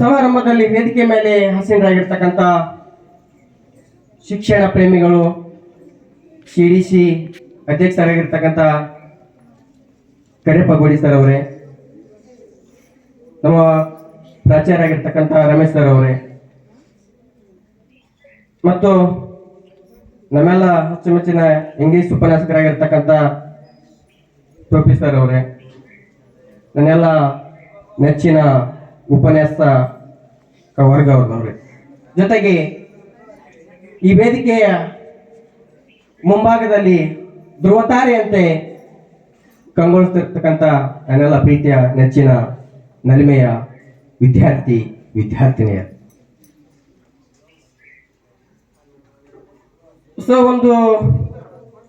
ಸಮಾರಂಭದಲ್ಲಿ ವೇದಿಕೆ ಮೇಲೆ ಹಸೀನರಾಗಿರ್ತಕ್ಕಂಥ ಶಿಕ್ಷಣ ಪ್ರೇಮಿಗಳು, ಸಿಡಿಸಿ ಅಧ್ಯಕ್ಷರಾಗಿರ್ತಕ್ಕಂಥ ಕರೆಪ್ಪ ಗೋಡಿ ಸರ್ ಅವರೇ, ನಮ್ಮ ಪ್ರಾಚಾರ್ಯ ಆಗಿರ್ತಕ್ಕಂಥ ರಮೇಶ್ ಸರ್ ಅವರೇ, ಮತ್ತು ನಮ್ಮೆಲ್ಲ ಅಚ್ಚುಮೆಚ್ಚಿನ ಇಂಗ್ಲಿಷ್ ಉಪನ್ಯಾಸಕರಾಗಿರ್ತಕ್ಕಂಥ ಪ್ರೊಫೆಸರ್ ಅವರೇ, ನನ್ನೆಲ್ಲ ನೆಚ್ಚಿನ ಉಪನ್ಯಾಸ ವರ್ಗ ಅವ್ರವ್ರೆ, ಜೊತೆಗೆ ಈ ವೇದಿಕೆಯ ಮುಂಭಾಗದಲ್ಲಿ ಧ್ರುವತಾರೆಯಂತೆ ಕಂಗೊಳಿಸ್ತಿರ್ತಕ್ಕಂಥ ನನ್ನೆಲ್ಲ ಪ್ರೀತಿಯ ನೆಚ್ಚಿನ ನಲಿಮೆಯ ವಿದ್ಯಾರ್ಥಿನಿಯರು. ಸೊ ಒಂದು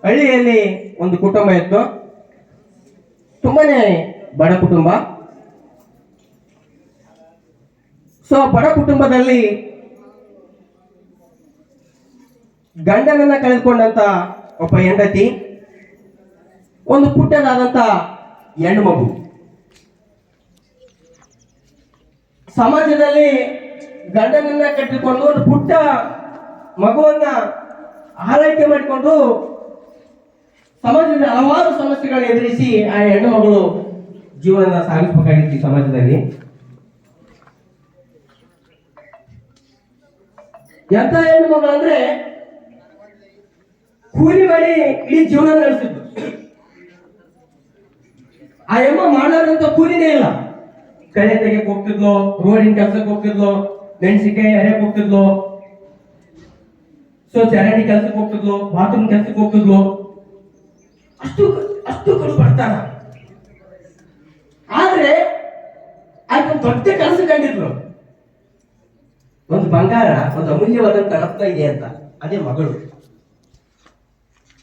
ಹಳ್ಳಿಯಲ್ಲಿ ಒಂದು ಕುಟುಂಬ ಇತ್ತು, ತುಂಬಾನೇ ಬಡ ಕುಟುಂಬ. ಸೊ ಬಡ ಕುಟುಂಬದಲ್ಲಿ ಗಂಡನನ್ನ ಕಳೆದುಕೊಂಡಂತ ಒಬ್ಬ ಹೆಂಡತಿ, ಒಂದು ಪುಟ್ಟದಾದಂತ ಹೆಣ್ಣು ಮಗು. ಸಮಾಜದಲ್ಲಿ ಗಂಡನನ್ನ ಕಟ್ಟಿಕೊಂಡು ಒಂದು ಪುಟ್ಟ ಮಗುವನ್ನ ಆರೈಕೆ ಮಾಡಿಕೊಂಡು ಸಮಾಜದಲ್ಲಿ ಹಲವಾರು ಸಮಸ್ಯೆಗಳನ್ನು ಎದುರಿಸಿ ಆ ಹೆಣ್ಣು ಮಗಳು ಜೀವನ ಸಾಗಿಸಬೇಕಾಗಿತ್ತು ಈ ಸಮಾಜದಲ್ಲಿ. ಎಂತ ಹೆಣ್ಣು ಮಗಳು ಅಂದ್ರೆ ಕೂಲಿ ಮಾಡಿ ಇಡೀ ಜೀವನ ನಡೆಸಿದ್ದು. ಆ ಎಮ್ಮ ಮಾಡೋದಂತ ಕೂಲಿನೇ ಇಲ್ಲ. ಕಳೆ ತೆಗೆಯಕ್ಕೆ ಹೋಗ್ತಿದ್ಲು, ರೋಡಿನ ಕೆಲ್ಸಕ್ಕೆ ಹೋಗ್ತಿದ್ಲು, ಮೆಣಸಿನಕಾಯಿ ಹರಿಯಕ್ಕೆ ಹೋಗ್ತಿದ್ಲು, ಸೊ ಚರಂಡಿ ಕೆಲ್ಸಕ್ಕೆ ಹೋಗ್ತಿದ್ಲು, ಬಾತ್ರೂಮ್ ಕೆಲ್ಸಕ್ಕೆ ಹೋಗ್ತಿದ್ಲು. ಅಷ್ಟು ಅಷ್ಟು ಬರ್ತಾರ. ಆದ್ರೆ ಆಕೆ ದೊಡ್ಡ ಕೆಲಸ ಕಂಡಿದ್ಲು. ಒಂದು ಬಂಗಾರ, ಒಂದು ಅಮೂಲ್ಯವಾದಂತ ರತ್ನ ಇದೆ ಅಂತ, ಅದೇ ಮಗಳು.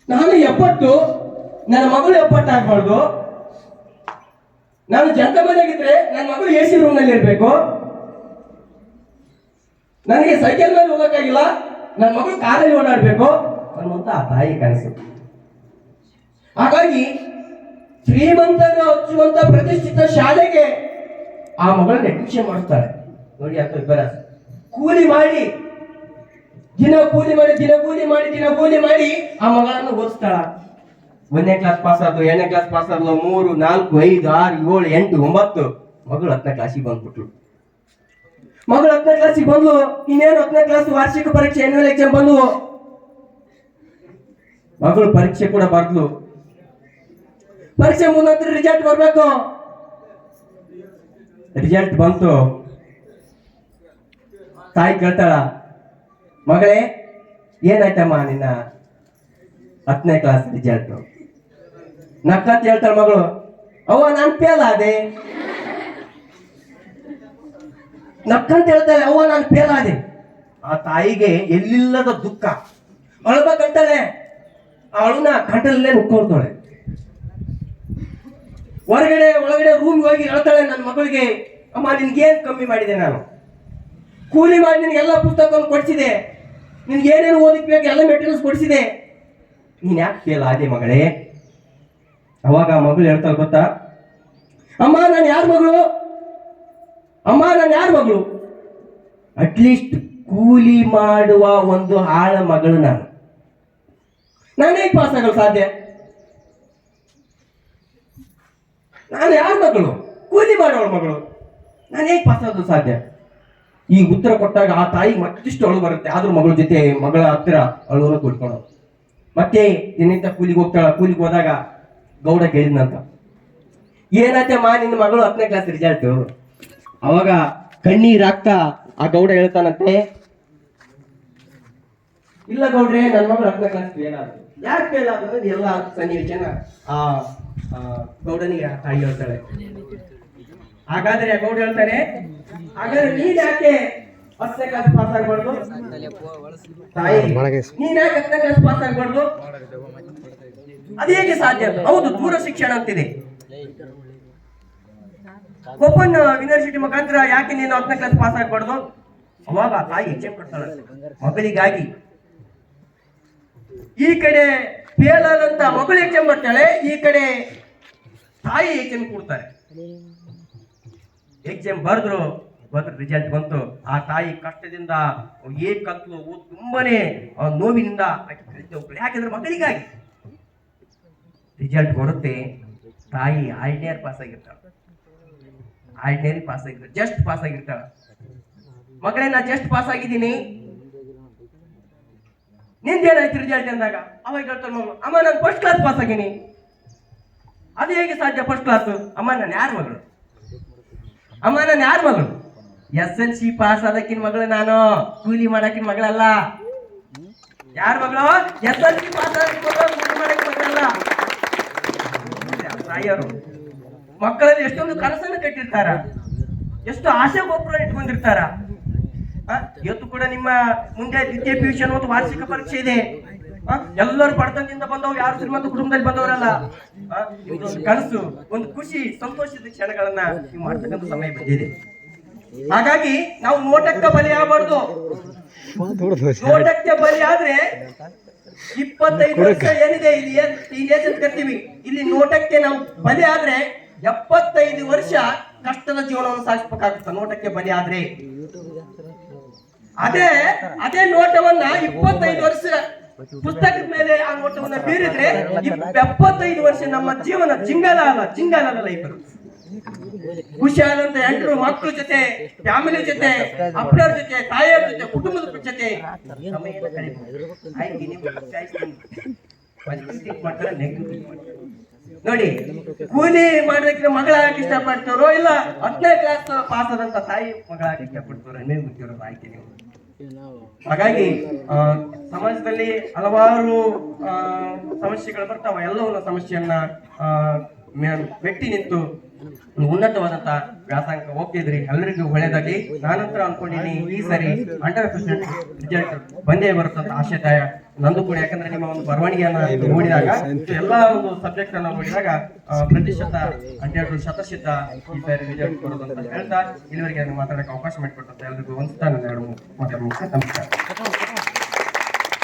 ನಾನು 70, ನನ್ನ ಮಗಳು 70 ಆಗ್ಬಾರ್ದು. ನಾನು ಜನತ ಮನೆಯಾಗಿದ್ರೆ ನನ್ನ ಮಗಳು AC ರೂಮ್ ನಲ್ಲಿ ಇರ್ಬೇಕು. ನನಗೆ ಸೈಕಲ್ ಮೇಲೆ ಹೋಗಕ್ಕಾಗಿಲ್ಲ, ನನ್ನ ಮಗಳು ಕಾರಲ್ಲಿ ಓಡಾಡ್ಬೇಕು ಅನ್ನುವಂತ ಆ ತಾಯಿ ಕನಸು. ಹಾಗಾಗಿ ಶ್ರೀಮಂತರು ಹಚ್ಚುವಂತ ಪ್ರತಿಷ್ಠಿತ ಶಾಲೆಗೆ ಆ ಮಗಳನ್ನ ಅಡ್ಮಿಷನ್ ಮಾಡಿಸ್ತಾಳೆ. ನೋಡಿ, ಅಂತ ಇಬ್ಬರ ಕೂಲಿ ಮಾಡಿ ದಿನ ಕೂಲಿ ಮಾಡಿ ಆ ಮಗಳನ್ನು ಓದಿಸ್ತಾಳ. 1ನೇ ಕ್ಲಾಸ್ ಪಾಸ್ ಆದ್ರು, 2ನೇ ಕ್ಲಾಸ್ ಪಾಸ್ ಆದ್ಲು, 3, 4, 5, 6, 7, 8, 9 ಮಗಳು 10ನೇ ಕ್ಲಾಸಿಗೆ ಬಂದ್ಬಿಟ್ಲು. ಮಗಳು 10ನೇ ಕ್ಲಾಸಿಗೆ ಬಂದ್ಲು. ಇನ್ನೇನು 10ನೇ ಕ್ಲಾಸ್ ವಾರ್ಷಿಕ ಪರೀಕ್ಷೆ, ಆನ್ಯುವಲ್ ಎಕ್ಸಾಮ್ ಬಂದ್ವು. ಮಗಳು ಪರೀಕ್ಷೆ ಕೂಡ ಬರ್ದ್ಲು. ಪರೀಕ್ಷೆ ಮುಗಿದ ರಿಸಲ್ಟ್ ಬರ್ಬೇಕು. ರಿಸಲ್ಟ್ ಬಂತು. ತಾಯಿ ಕೇಳ್ತಾಳ, ಮಗಳೇ ಏನಾಯ್ತಮ್ಮ ನಿನ್ನ 10ನೇ ಕ್ಲಾಸ್ ರಿಸಲ್ಟ್? ನಕ್ಕಂತ ಹೇಳ್ತಾಳ ಮಗಳು, ಅವ್ವ ನಾನು ಫೇಲ್ ಆದೆ. ನಕ್ಕಂತ ಹೇಳ್ತಾಳೆ, ಅವ್ವ ನಾನು ಫೇಲ್ ಆದೆ. ಆ ತಾಯಿಗೆ ಎಲ್ಲಿಲ್ಲದ ದುಃಖ. ಅಳ್ಬೇಕಂತಾಳೆ, ಅವಳನ್ನ ಕಂಟಲ್ಲೇ ನುಕ್ಕೊಳ್ತಾಳೆ. ಒಳಗಡೆ ರೂಮ್ ಹೋಗಿ ಹೇಳ್ತಾಳೆ ನನ್ನ ಮಗಳಿಗೆ, ಅಮ್ಮ ನಿನ್ಗೇನ್ ಕಮ್ಮಿ ಮಾಡಿದೆ, ನಾನು ಕೂಲಿ ಮಾಡಿ ನಿನ್ಗೆಲ್ಲ ಪುಸ್ತಕವನ್ನು ಕೊಡಿಸಿದೆ, ನಿನ್ಗೆ ಏನೇನು ಓದಕ್ಕೆ ಬೇಕು ಎಲ್ಲ ಮೆಟೀರಿಯಲ್ಸ್ ಕೊಡಿಸಿದೆ, ನೀನ್ ಯಾಕೆ ಫೇಲ್ ಆದೆ ಮಗಳೇ? ಅವಾಗ ಮಗಳು ಹೇಳ್ತಾಳೆ ಗೊತ್ತಾ, ಅಮ್ಮ ನಾನು ಯಾರ ಮಗಳು? ಅಟ್ಲೀಸ್ಟ್ ಕೂಲಿ ಮಾಡುವ ಒಂದು ಆಳ ಮಗಳು ನಾನು ಹೇಗೆ ಪಾಸ್ ಆಗಲು ಸಾಧ್ಯ? ನಾನು ಯಾರ ಮಗಳು? ಕೂಲಿ ಮಾಡೋಳ ಮಗಳು, ನಾನು ಹೇಗೆ ಪಾಸ್ ಆಗೋದು ಸಾಧ್ಯ? ಈ ಉತ್ತರ ಕೊಟ್ಟಾಗ ಆ ತಾಯಿಗೆ ಮತ್ತಿಷ್ಟು ಅಳು ಬರುತ್ತೆ. ಆದ್ರೂ ಮಗಳ ಹತ್ತಿರ ಅಳುವನ್ನು ಕೂತ್ಕೊಳ್ಳೋದು. ಮತ್ತೆ ದಿನಿಂದ ಕೂಲಿಗೆ ಹೋಗ್ತಾಳ. ಕೂಲಿಗೆ ಹೋದಾಗ ಗೌಡ ಕೇಳಿದ್ನಂತ, ಏನಾಯ್ತಮ್ಮ ನಿನ್ನ ಮಗಳು 10ನೇ ಕ್ಲಾಸ್ ರಿಸಲ್ಟ್? ಅವಾಗ ಕಣ್ಣೀರಾಗ್ತಾ ಆ ಗೌಡ ಹೇಳ್ತಾನಂತೆ, ಇಲ್ಲ ಗೌಡ್ರೆ, ನನ್ನ ಮಗಳು 10ನೇ ಕ್ಲಾಸ್ ಫೇಲ್ ಆದ್ರು. ಯಾಕೆ ಫೇಲ್ ಆದ್ರೆ ಎಲ್ಲ ಸನ್ನಿವೇಶನ ಆ ಗೌಡನಿಗೆ ತಾಯಿ ಹೇಳ್ತಾಳೆ. ಹಾಗಾದ್ರೆ ಗೌಡ ಹೇಳ್ತಾನೆ, ಹಾಗಾದ್ರೆ ನೀನ್ ಯಾಕೆ 10ನೇ ಕ್ಲಾಸ್ ಪಾಸ್ ಆಗ್ಬಾರ್ದು? ತಾಯಿ, ನೀನ್ ಯಾಕೆ 10ನೇ ಕ್ಲಾಸ್ ಪಾಸ್ ಆಗ್ಬಾರ್ದು? ಅದೇಗೆ ಸಾಧ್ಯ? ಹೌದು, ದೂರ ಶಿಕ್ಷಣ ಅಂತಿದೆ. ಓಪನ್ ಯೂನಿವರ್ಸಿಟಿ ಮುಖಾಂತರ ಯಾಕೆ ನೀನು 10ನೇ ಕ್ಲಾಸ್ ಪಾಸ್ ಆಗ್ಬಾರ್ದು? ಅವಾಗ ತಾಯಿ ಹೆಚ್ಚೆ ಕೊಡ್ತಾಳೆ ಮಗಳಿಗಾಗಿ. ಈ ಕಡೆ ಫೇಲ್ ಆದಂತ ಮಗಳು ಎಕ್ಸಾಮ್ ಬರ್ತಾಳೆ, ಈ ಕಡೆ ತಾಯಿ ಎಕ್ಸಾಮ್ ಕೊಡ್ತಾರೆ. ಎಕ್ಸಾಮ್ ಬರೆದ್ರು ಬಂತು, ರಿಸಲ್ಟ್ ಬಂತು. ಆ ತಾಯಿ ಕಷ್ಟದಿಂದ ಏಕತ್ಲು ತುಂಬಾನೇ ನೋವಿನಿಂದ ಯಾಕೆಂದ್ರೆ ಮಗಳಿಗಾಗಿ ರಿಸಲ್ಟ್ ಬರುತ್ತೆ. ತಾಯಿ ಆರ್ಡಿನರಿ ಪಾಸ್ ಆಗಿರ್ತಾಳೆ, ಆರ್ಡಿನರಿ ಪಾಸ್ ಆಗಿರ್ತಾಳೆ, ಜಸ್ಟ್ ಪಾಸ್ ಆಗಿರ್ತಾಳೆ. ಮಗಳೇ ನಾ ಜಸ್ಟ್ ಪಾಸ್ ಆಗಿದ್ದೀನಿ, ನಿಂದೇನಾಯ್ತು ರಿಸಲ್ಟ್ ಅಂದಾಗ ಅವಾಗ ಹೇಳ್ತಾಳೆ ಮಗಳು, ಅಮ್ಮ ನಾನು ಫಸ್ಟ್ ಕ್ಲಾಸ್ ಪಾಸ್ ಆಗೀನಿ. ಅದು ಹೇಗೆ ಸಾಧ್ಯ ಫಸ್ಟ್ ಕ್ಲಾಸ್? ಅಮ್ಮ ನಾನು ಯಾರ ಮಗಳು? ಅಮ್ಮ ನಾನು ಯಾರ ಮಗಳು? SLC ಪಾಸ್ ಆದಕ್ಕಿನ ಮಗಳು ನಾನು, ಕೂಲಿ ಮಾಡಕ್ಕಿನ ಮಗಳಲ್ಲ. ಯಾರ ಮಗಳು? SLC ಪಾಸ್ ಆದಕ್ಕಿನ ಮಗಳು, ಕೂಲಿ ಮಾಡಕ್ಕಿನ ಮಗಳಲ್ಲ. ತಾಯಿಯವರು ಮಕ್ಕಳಲ್ಲಿ ಎಷ್ಟೊಂದು ಕನಸನ್ನು ಕಟ್ಟಿರ್ತಾರ, ಎಷ್ಟು ಆಸೆ ಗೋಪುರ ಇಟ್ಕೊಂಡಿರ್ತಾರ. ಇವತ್ತು ಕೂಡ ನಿಮ್ಮ ಮುಂದೆ ದ್ವಿತೀಯ PUC ಮತ್ತು ವಾರ್ಷಿಕ ಪರೀಕ್ಷೆ ಇದೆ. ಎಲ್ಲರೂ ಬಡತನದಿಂದ ಬಂದವರು, ಯಾರು ಶ್ರೀಮಂತ ಕುಟುಂಬದಲ್ಲಿ ಬಂದವರಲ್ಲ. ಇದೊಂದು ಕನಸು, ಒಂದು ಖುಷಿ, ಸಂತೋಷದ ಕ್ಷಣಗಳನ್ನ ನೀವು ಮಾಡ್ತಕ್ಕಂಥ ಸಮಯ ಬಂದಿದೆ. ಹಾಗಾಗಿ ನಾವು ನೋಟಕ್ಕೆ ಬಲಿ ಆಗಬಾರ್ದು. ನೋಟಕ್ಕೆ ಬಲಿ ಆದ್ರೆ 25 ವರ್ಷ ಏನಿದೆ ಇಲ್ಲಿ ಏಜ್ ಅಂತ ಕರ್ತೀವಿ, ಇಲ್ಲಿ ನೋಟಕ್ಕೆ ನಾವು ಬಲಿ ಆದ್ರೆ 75 ವರ್ಷ ಕಷ್ಟದ ಜೀವನವನ್ನು ಸಾಗಿಸಬೇಕಾಗುತ್ತೆ. ನೋಟಕ್ಕೆ ಬಲಿ ಆದ್ರೆ ಅದೇ ನೋಟವನ್ನ 25 ವರ್ಷ ಪುಸ್ತಕದ ಮೇಲೆ ಆ ನೋಟವನ್ನ ಬೀರಿದ್ರೆ 75 ವರ್ಷ ನಮ್ಮ ಜೀವನ ಜಿಂಗಾಲ ಲೈಫ್. ಖುಷಿಯಾದಂತ ಹೆಂಡರು ಮಕ್ಕಳ ಜೊತೆ, ಫ್ಯಾಮಿಲಿ ಜೊತೆ, ಅಪ್ಪನವ್ರ ಜೊತೆ, ತಾಯಿಯವ್ರ ಜೊತೆ, ಕುಟುಂಬದ ಜೊತೆ ನೋಡಿ. ಕೂಲಿ ಮಾಡೋದಕ್ಕೆ ಮಗಳಾಗಕ್ಕೆ ಇಷ್ಟಪಡ್ತಾರೋ ಇಲ್ಲ 10ನೇ ಕ್ಲಾಸ್ ಪಾಸ್ ಆದಂತ ತಾಯಿ ಮಗಳಾಗಕ್ಕೆ ಇಷ್ಟಪಡ್ತಾರೋ ನೀವು ಗೊತ್ತಿರೋದು ಆಯ್ಕೆ ನೀವು. ಹಾಗಾಗಿ ಸಮಾಜದಲ್ಲಿ ಹಲವಾರು ಸಮಸ್ಯೆಗಳು ಬರ್ತಾವ. ಎಲ್ಲವನ್ನ ಸಮಸ್ಯೆಯನ್ನ ಮೆಟ್ಟಿ ನಿಂತು ಉನ್ನತವಾದಂತ ವ್ಯಾಸಂಗ ಹೋಗ್ತಿದ್ರಿ. ಎಲ್ಲರಿಗೂ ಒಳ್ಳೇದಾಗಿ. ನಾನಂತರ ಅನ್ಕೊಂಡಿನಿ ಈ ಸರಿ 100% ರಿಸಲ್ಟ್ ಬಂದೇ ಬರುತ್ತಂತ ಆಶಯದಾಯ ನಂದು ಕೂಡ. ಯಾಕಂದ್ರೆ ನಿಮ್ಮ ಒಂದು ಬರವಣಿಗೆಯನ್ನ ನೋಡಿದಾಗ, ಎಲ್ಲಾ ಒಂದು ಸಬ್ಜೆಕ್ಟ್ ಅನ್ನ ನೋಡಿದಾಗ ಪ್ರತಿಶತ 12 ಶತಶತ ಈ ಸಾರಿ ರಿಸಲ್ಟ್ ಬರೋದಂತ ಹೇಳ್ತಾ ಇಲ್ಲಿವರೆಗೆ ಮಾತಾಡಕ್ಕೆ ಅವಕಾಶ ಮಾಡಿಕೊಟ್ಟಂತ ಎಲ್ರಿಗೂ ಒಂದ್ಸತ ನನ್ನ ಎರಡು ಮಾತಾಡ ನಮಸ್ಕಾರ.